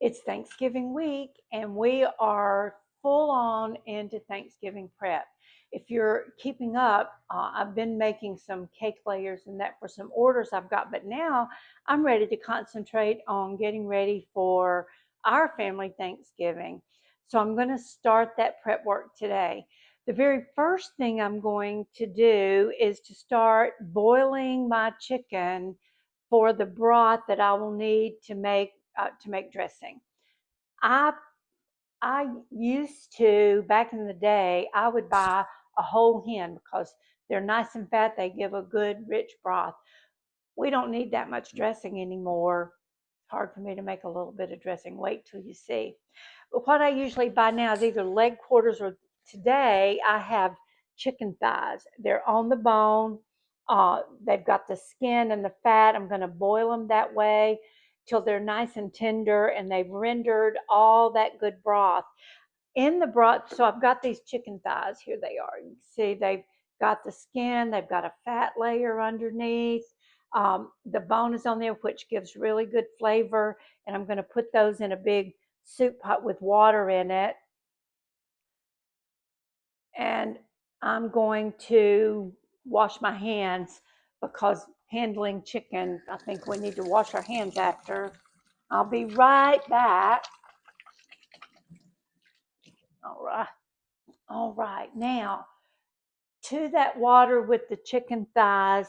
It's Thanksgiving week, and we are full on into Thanksgiving prep. If you're keeping up, I've been making some cake layers and that for some orders I've got, but now I'm ready to concentrate on getting ready for our family Thanksgiving. So I'm going to start that prep work today. The very first thing I'm going to do is to start boiling my chicken for the broth that I will need to make dressing. I I used to back in the day. I would buy a whole hen because they're nice and fat. They give a good rich broth. We don't need that much dressing anymore. It's hard for me to make a little bit of dressing. Wait till you see. But what I usually buy now is either leg quarters or today I have chicken thighs. They're on the bone. They've got the skin and the fat. I'm going to boil them that way till they're nice and tender and they've rendered all that good broth in the broth. So I've got these chicken thighs. Here they are. You can see they've got the skin, they've got a fat layer underneath. The bone is on there, which gives really good flavor. And I'm going to put those in a big soup pot with water in it. And I'm going to wash my hands because handling chicken, I think we need to wash our hands after. I'll be right back. All right. All right. Now, to that water with the chicken thighs,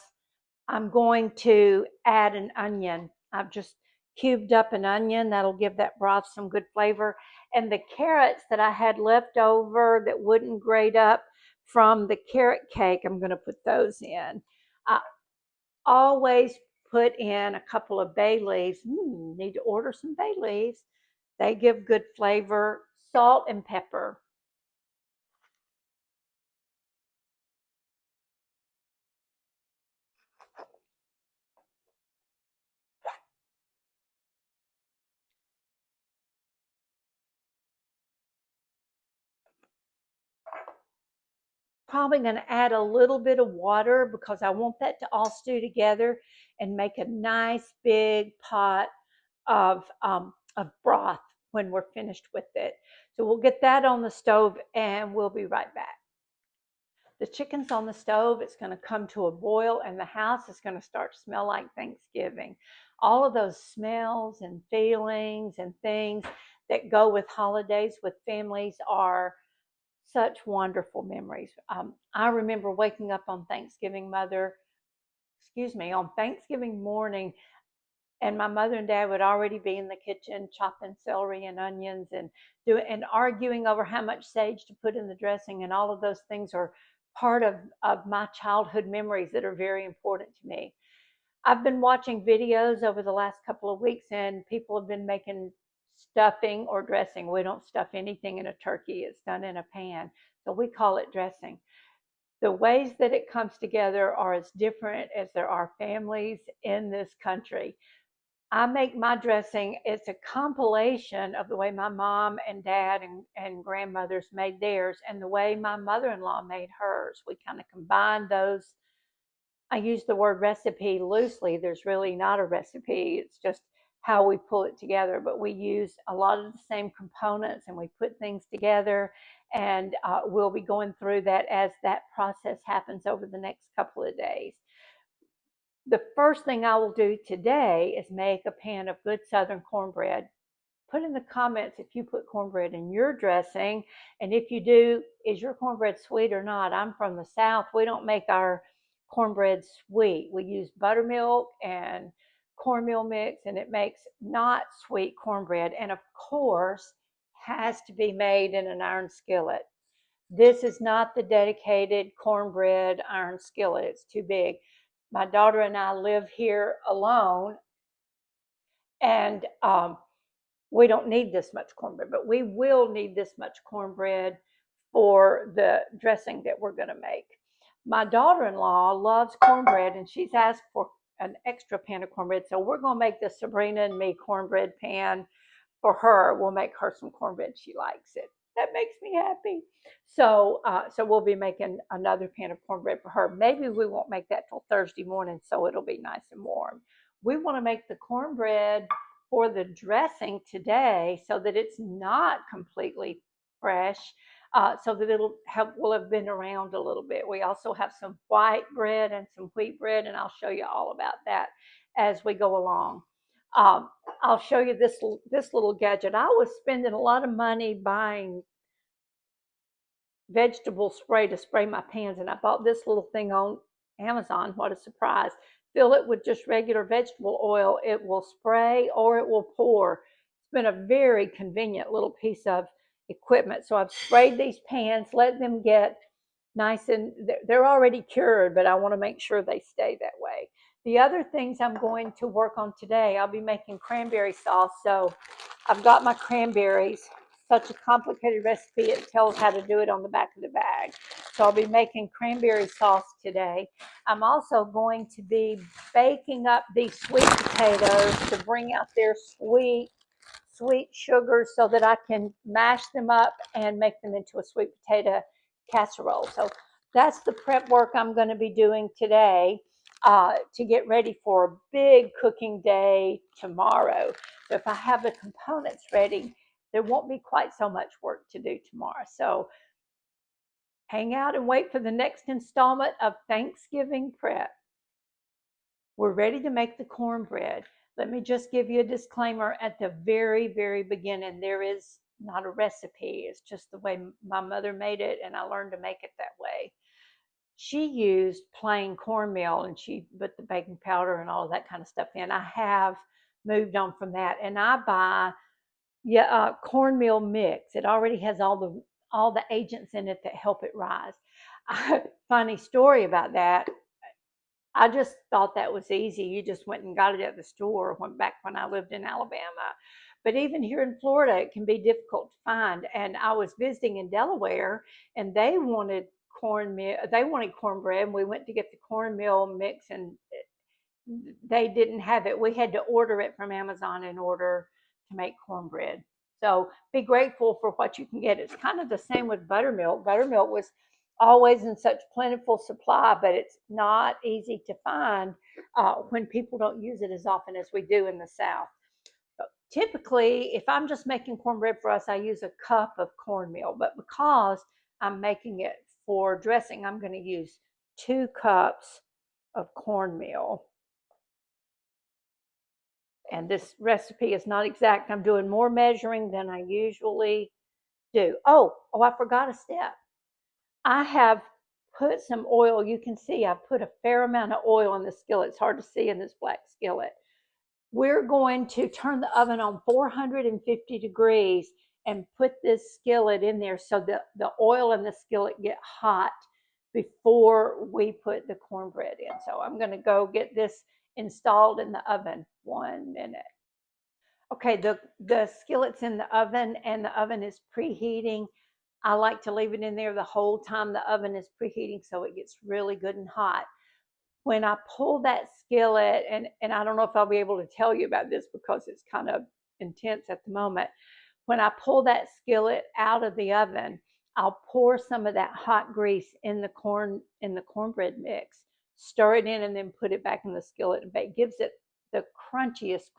I'm going to add an onion. I've just cubed up an onion. That'll give that broth some good flavor. And the carrots that I had left over that wouldn't grate up from the carrot cake, I'm going to put those in. I always put in a couple of bay leaves. Need to order some bay leaves. They give good flavor. Salt and pepper. Probably going to add a little bit of water because I want that to all stew together and make a nice big pot of broth when we're finished with it. So we'll get that on the stove and we'll be right back. The chicken's on the stove. It's going to come to a boil and the house is going to start to smell like Thanksgiving. All of those smells and feelings and things that go with holidays with families are such wonderful memories. I remember waking up on on Thanksgiving morning, and my mother and dad would already be in the kitchen chopping celery and onions and arguing over how much sage to put in the dressing, and all of those things are part of my childhood memories that are very important to me. I've been watching videos over the last couple of weeks, and people have been making stuffing or dressing. We don't stuff anything in a turkey, it's done in a pan. So we call it dressing. The ways that it comes together are as different as there are families in this country. I make my dressing, it's a compilation of the way my mom and dad and grandmothers made theirs and the way my mother in law made hers. We kind of combine those. I use the word recipe loosely. There's really not a recipe. It's just how we pull it together. But we use a lot of the same components and we put things together. And we'll be going through that as that process happens over the next couple of days. The first thing I will do today is make a pan of good Southern cornbread. Put in the comments if you put cornbread in your dressing. And if you do, is your cornbread sweet or not? I'm from the South. We don't make our cornbread sweet. We use buttermilk and cornmeal mix, and it makes not sweet cornbread. And of course, has to be made in an iron skillet. This is not the dedicated cornbread iron skillet. It's too big. My daughter and I live here alone, and we don't need this much cornbread, but we will need this much cornbread for the dressing that we're going to make. My daughter-in-law loves cornbread, and she's asked for an extra pan of cornbread. So we're going to make the Sabrina and me cornbread pan for her. We'll make her some cornbread. She likes it. That makes me happy. So we'll be making another pan of cornbread for her. Maybe we won't make that till Thursday morning, so it'll be nice and warm. We want to make the cornbread for the dressing today, so that it's not completely fresh, so that will have been around a little bit. We also have some white bread and some wheat bread, and I'll show you all about that as we go along. Um, I'll show you this little gadget. I was spending a lot of money buying vegetable spray to spray my pans, and I bought this little thing on Amazon. What a surprise. Fill it with just regular vegetable oil. It will spray or it will pour. It's been a very convenient little piece of equipment. So I've sprayed these pans, let them get nice, and they're already cured, but I want to make sure they stay that way. The other things I'm going to work on today, I'll be making cranberry sauce. So I've got my cranberries. Such a complicated recipe, it tells how to do it on the back of the bag. So I'll be making cranberry sauce today. I'm also going to be baking up these sweet potatoes to bring out their sweet sugar, so that I can mash them up and make them into a sweet potato casserole. So that's the prep work I'm going to be doing today, to get ready for a big cooking day tomorrow. So if I have the components ready, there won't be quite so much work to do tomorrow. So hang out and wait for the next installment of Thanksgiving Prep. We're ready to make the cornbread. Let me just give you a disclaimer at the very, very beginning. There is not a recipe. It's just the way my mother made it, and I learned to make it that way. She used plain cornmeal, and she put the baking powder and all of that kind of stuff in. I have moved on from that, and I buy cornmeal mix. It already has all the agents in it that help it rise. Funny story about that. I just thought that was easy. You just went and got it at the store when I lived in Alabama. But even here in Florida, it can be difficult to find. And I was visiting in Delaware, and they wanted cornmeal. They wanted cornbread, and we went to get the cornmeal mix, and they didn't have it. We had to order it from Amazon in order to make cornbread. So be grateful for what you can get. It's kind of the same with buttermilk. Buttermilk was always in such plentiful supply, but it's not easy to find when people don't use it as often as we do in the South. But typically, if I'm just making cornbread for us, I use a cup of cornmeal. But because I'm making it for dressing, I'm going to use 2 cups of cornmeal. And this recipe is not exact. I'm doing more measuring than I usually do. Oh, I forgot a step. I have put some oil. You can see I've put a fair amount of oil in the skillet. It's hard to see in this black skillet. We're going to turn the oven on 450 degrees and put this skillet in there so that the oil in the skillet get hot before we put the cornbread in. So I'm going to go get this installed in the oven. 1 minute. Okay, the skillet's in the oven, and the oven is preheating. I like to leave it in there the whole time the oven is preheating, so it gets really good and hot. When I pull that skillet, and I don't know if I'll be able to tell you about this because it's kind of intense at the moment. When I pull that skillet out of the oven, I'll pour some of that hot grease in the cornbread mix, stir it in, and then put it back in the skillet and bake. Gives it the crunchiest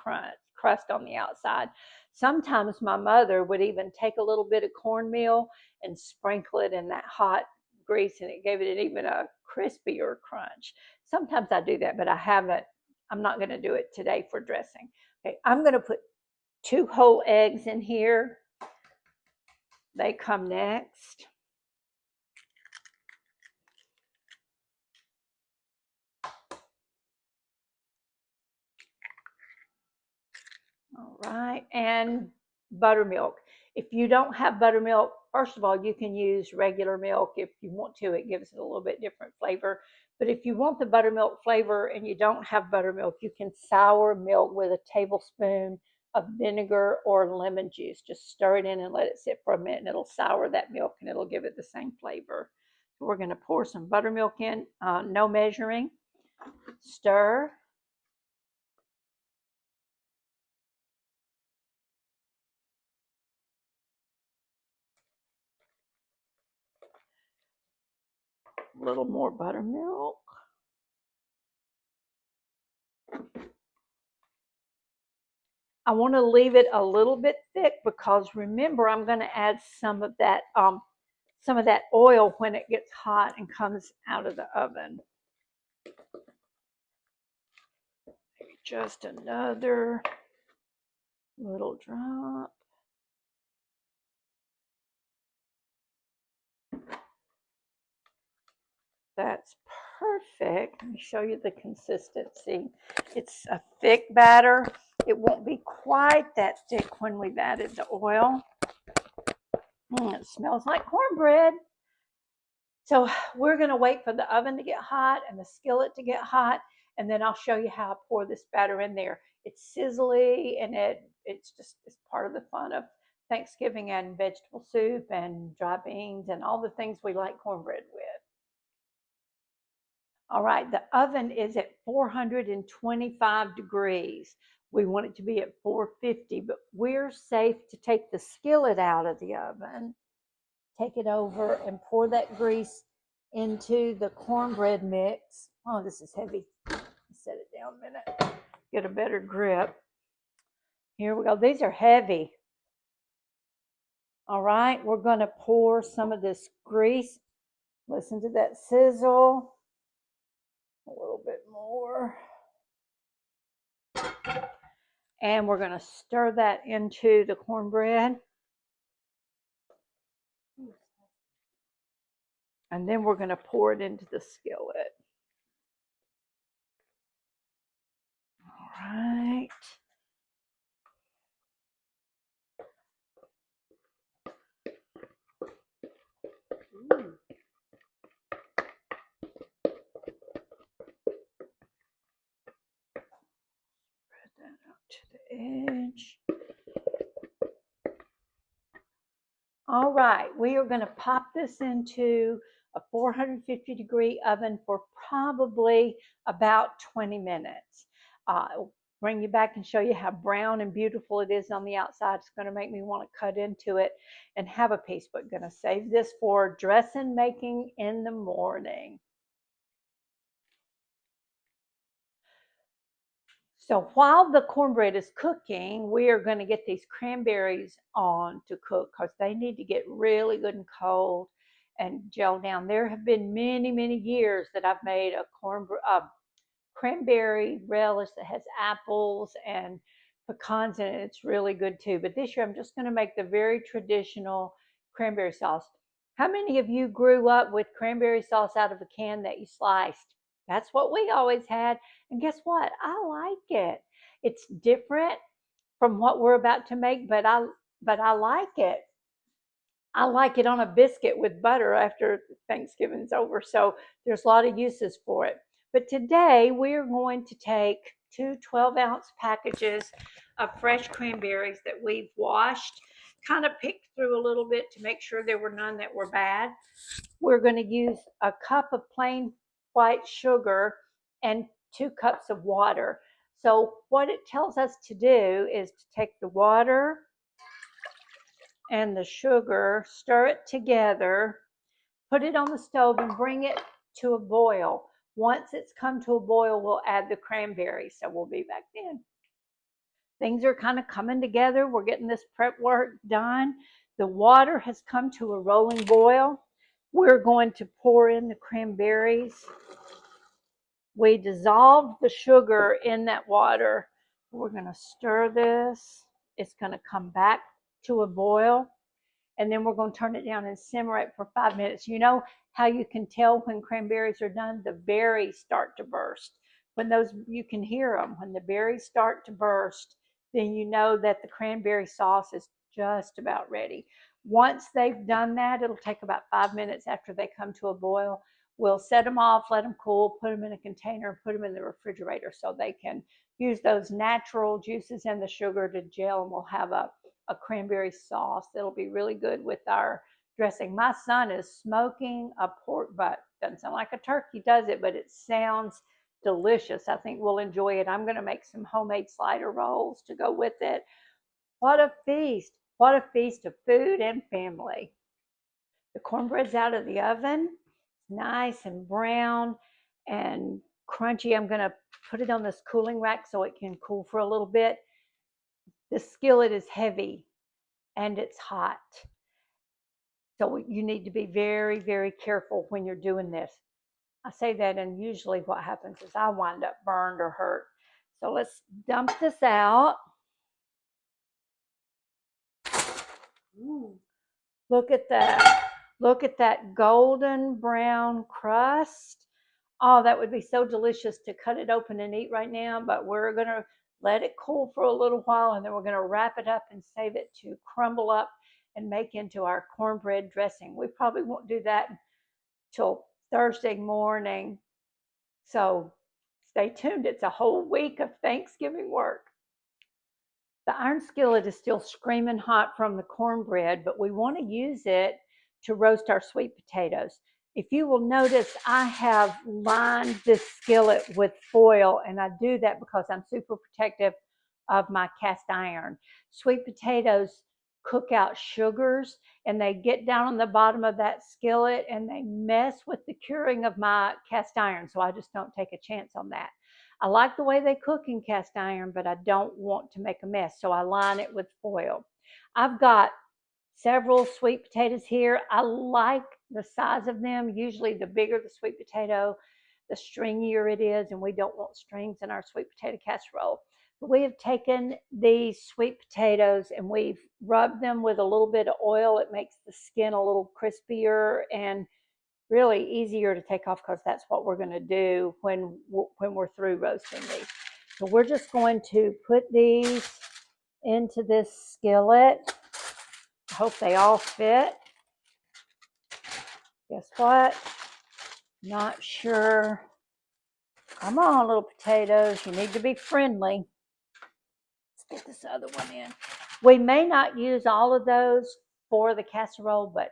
crust on the outside. Sometimes my mother would even take a little bit of cornmeal and sprinkle it in that hot grease, and it gave it even a crispier crunch. Sometimes I do that, but I haven't. I'm not going to do it today for dressing. Okay, I'm going to put 2 whole eggs in here. They come next. All right, and buttermilk. If you don't have buttermilk, first of all, you can use regular milk if you want to. It gives it a little bit different flavor. But if you want the buttermilk flavor and you don't have buttermilk, you can sour milk with a tablespoon of vinegar or lemon juice. Just stir it in and let it sit for a minute, and it'll sour that milk, and it'll give it the same flavor. So we're going to pour some buttermilk in, no measuring. Stir. A little more buttermilk. I want to leave it a little bit thick because remember I'm going to add some of that oil when it gets hot and comes out of the oven. Maybe just another little drop. That's perfect. Let me show you the consistency. It's a thick batter. It won't be quite that thick when we've added the oil. It smells like cornbread. So we're going to wait for the oven to get hot and the skillet to get hot, and then I'll show you how I pour this batter in there. It's sizzly, and it's part of the fun of Thanksgiving and vegetable soup and dry beans and all the things we like cornbread with. All right, the oven is at 425 degrees. We want it to be at 450, but we're safe to take the skillet out of the oven, take it over, and pour that grease into the cornbread mix. Oh, this is heavy. Set it down a minute, get a better grip. Here we go. These are heavy. All right, we're going to pour some of this grease. Listen to that sizzle. A little bit more. And we're going to stir that into the cornbread. And then we're going to pour it into the skillet. All right. Ooh. Spread that out to the edge. All right, we are going to pop this into a 450-degree oven for probably about 20 minutes. Bring you back and show you how brown and beautiful it is on the outside. It's going to make me want to cut into it and have a piece, but going to save this for dressing making in the morning. So while the cornbread is cooking, we are going to get these cranberries on to cook because they need to get really good and cold and gel down. There have been many, many years that I've made a cranberry relish that has apples and pecans in it. It's really good too. But this year I'm just going to make the very traditional cranberry sauce. How many of you grew up with cranberry sauce out of a can that you sliced? That's what we always had. And guess what? I like it. It's different from what we're about to make, but I like it. I like it on a biscuit with butter after Thanksgiving's over. So there's a lot of uses for it. But today we're going to take two 12-ounce packages of fresh cranberries that we've washed, kind of picked through a little bit to make sure there were none that were bad. We're going to use a cup of plain white sugar and 2 cups of water. So what it tells us to do is to take the water and the sugar, stir it together, put it on the stove and bring it to a boil. Once it's come to a boil, we'll add the cranberries. So we'll be back then. Things are kind of coming together. We're getting this prep work done. The water has come to a rolling boil. We're going to pour in the cranberries. We dissolved the sugar in that water. We're going to stir this. It's going to come back to a boil. And then we're going to turn it down and simmer it for 5 minutes. You know how you can tell when cranberries are done? The berries start to burst. When those, you can hear them. When the berries start to burst, then you know that the cranberry sauce is just about ready. Once they've done that, it'll take about 5 minutes after they come to a boil. We'll set them off, let them cool, put them in a container, put them in the refrigerator so they can use those natural juices and the sugar to gel, and we'll have a cranberry sauce that'll be really good with our dressing. My son is smoking a pork butt. Doesn't sound like a turkey, does it? But it sounds delicious. I think we'll enjoy it. I'm going to make some homemade slider rolls to go with it. What a feast. What a feast of food and family. The cornbread's out of the oven. Nice and brown and crunchy. I'm going to put it on this cooling rack so it can cool for a little bit. The skillet is heavy and it's hot. So you need to be very, very careful when you're doing this. I say that, and usually what happens is I wind up burned or hurt. So let's dump this out. Ooh. Look at that. Look at that golden brown crust. Oh, that would be so delicious to cut it open and eat right now, but we're going to let it cool for a little while, and then we're going to wrap it up and save it to crumble up and make into our cornbread dressing. We probably won't do that till Thursday morning. So stay tuned. It's a whole week of Thanksgiving work. The iron skillet is still screaming hot from the cornbread, but we want to use it to roast our sweet potatoes. If you will notice, I have lined this skillet with foil, and I do that because I'm super protective of my cast iron. Sweet potatoes cook out sugars, and they get down on the bottom of that skillet, and they mess with the curing of my cast iron, so I just don't take a chance on that. I like the way they cook in cast iron, but I don't want to make a mess, so I line it with foil. I've got several sweet potatoes here. I like the size of them. Usually the bigger the sweet potato, the stringier it is, and we don't want strings in our sweet potato casserole. But we have taken these sweet potatoes and we've rubbed them with a little bit of oil. It makes the skin a little crispier and really easier to take off, because that's what we're going to do when we're through roasting these. So we're just going to put these into this skillet. I hope they all fit. Guess what? Not sure. Come on, little potatoes. You need to be friendly. Let's get this other one in. We may not use all of those for the casserole, but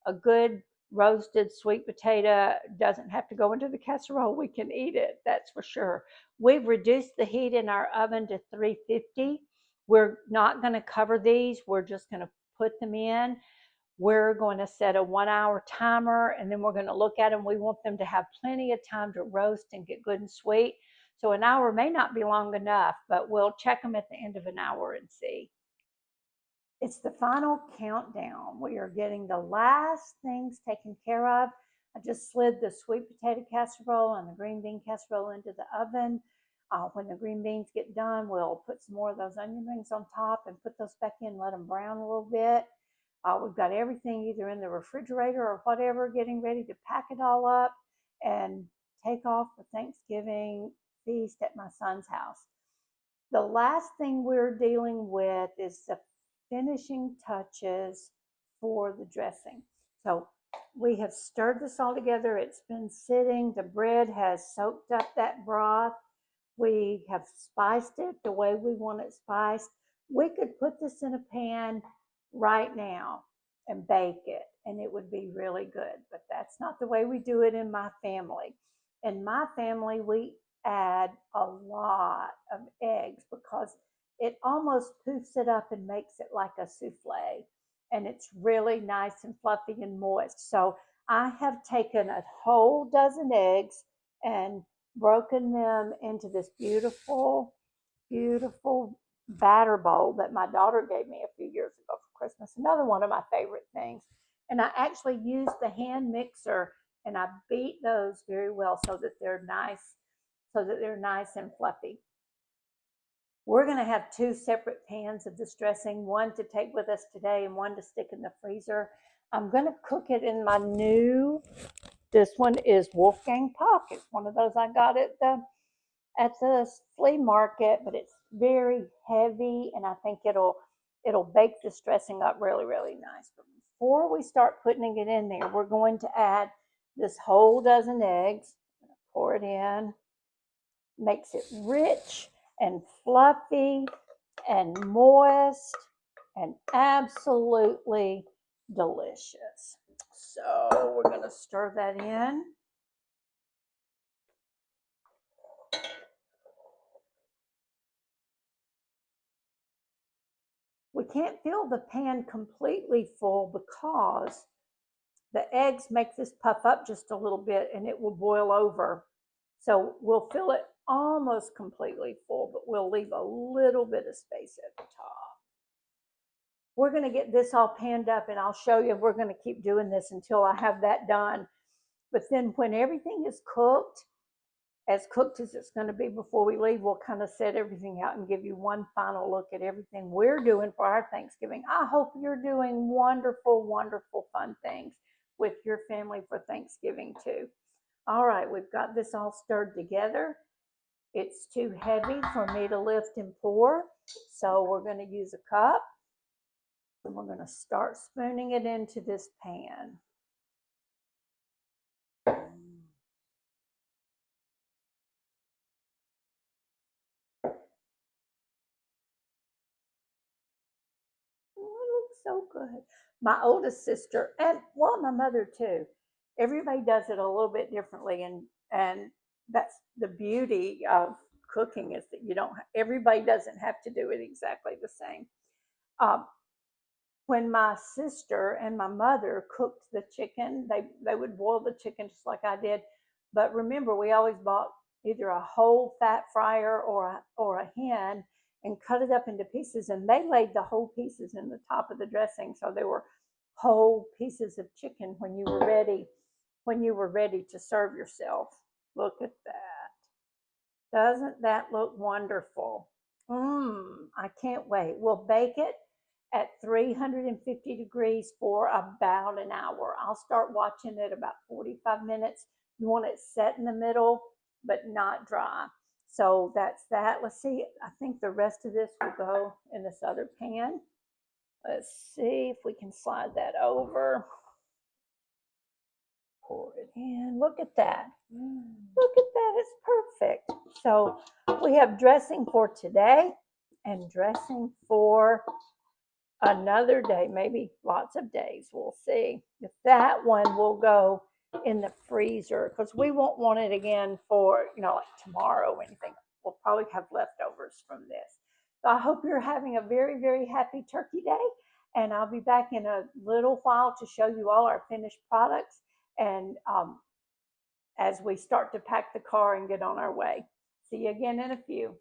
a good roasted sweet potato doesn't have to go into the casserole. We can eat it, that's for sure. We've reduced the heat in our oven to 350. We're not going to cover these. We're just going to put them in. We're going to set a 1-hour timer, and then we're going to look at them. We want them to have plenty of time to roast and get good and sweet. So an hour may not be long enough, but we'll check them at the end of an hour and see. It's the final countdown. We are getting the last things taken care of. I just slid the sweet potato casserole and the green bean casserole into the oven. When the green beans get done, we'll put some more of those onion rings on top and put those back in, let them brown a little bit. We've got everything either in the refrigerator or whatever, getting ready to pack it all up and take off for Thanksgiving feast at my son's house. The last thing we're dealing with is the finishing touches for the dressing. So we have stirred this all together. It's been sitting. The bread has soaked up that broth. We have spiced it the way we want it spiced. We could put this in a pan right now and bake it, and it would be really good. But that's not the way we do it in my family. In my family, we add a lot of eggs because it almost poofs it up and makes it like a souffle. And it's really nice and fluffy and moist. So I have taken a whole dozen eggs and broken them into this beautiful, beautiful batter bowl that my daughter gave me a few years ago for Christmas. Another one of my favorite things. And I actually used the hand mixer and I beat those very well so that they're nice, and fluffy. We're going to have 2 separate pans of this dressing, one to take with us today and one to stick in the freezer. I'm going to cook it in my new, this one is Wolfgang Puck. It's one of those I got at the flea market, but it's very heavy and I think it'll bake this dressing up really, really nice. But before we start putting it in there, we're going to add this whole dozen eggs. Pour it in. Makes it rich and fluffy and moist and absolutely delicious. So we're going to stir that in. We can't fill the pan completely full because the eggs make this puff up just a little bit and it will boil over. So we'll fill it almost completely full, but we'll leave a little bit of space at the top. We're going to get this all panned up, and I'll show you. We're going to keep doing this until I have that done. But then when everything is cooked, as cooked as it's going to be before we leave, we'll kind of set everything out and give you one final look at everything we're doing for our Thanksgiving. I hope you're doing wonderful, wonderful, fun things with your family for Thanksgiving too. All right, we've got this all stirred together. It's too heavy for me to lift and pour, so we're going to use a cup, and we're going to start spooning it into this pan. Oh, it looks so good. My oldest sister, and well, my mother too. Everybody does it a little bit differently, and that's the beauty of cooking, is that you don't. Everybody doesn't have to do it exactly the same. Um, when my sister and my mother cooked the chicken, they would boil the chicken just like I did. But remember, we always bought either a whole fat fryer or a hen and cut it up into pieces. And they laid the whole pieces in the top of the dressing, so they were whole pieces of chicken when you were ready to serve yourself. Look at that. Doesn't that look wonderful? I can't wait. We'll bake it at 350 degrees for about an hour. I'll start watching it about 45 minutes. You want it set in the middle, but not dry. So that's that. Let's see. I think the rest of this will go in this other pan. Let's see if we can slide that over. Pour it in. Look at that. Look at that. It's perfect. So we have dressing for today and dressing for another day, maybe lots of days. We'll see. If that one will go in the freezer, because we won't want it again for, like tomorrow or anything. We'll probably have leftovers from this. So I hope you're having a very, very happy Turkey Day. And I'll be back in a little while to show you all our finished products. And as we start to pack the car and get on our way. See you again in a few.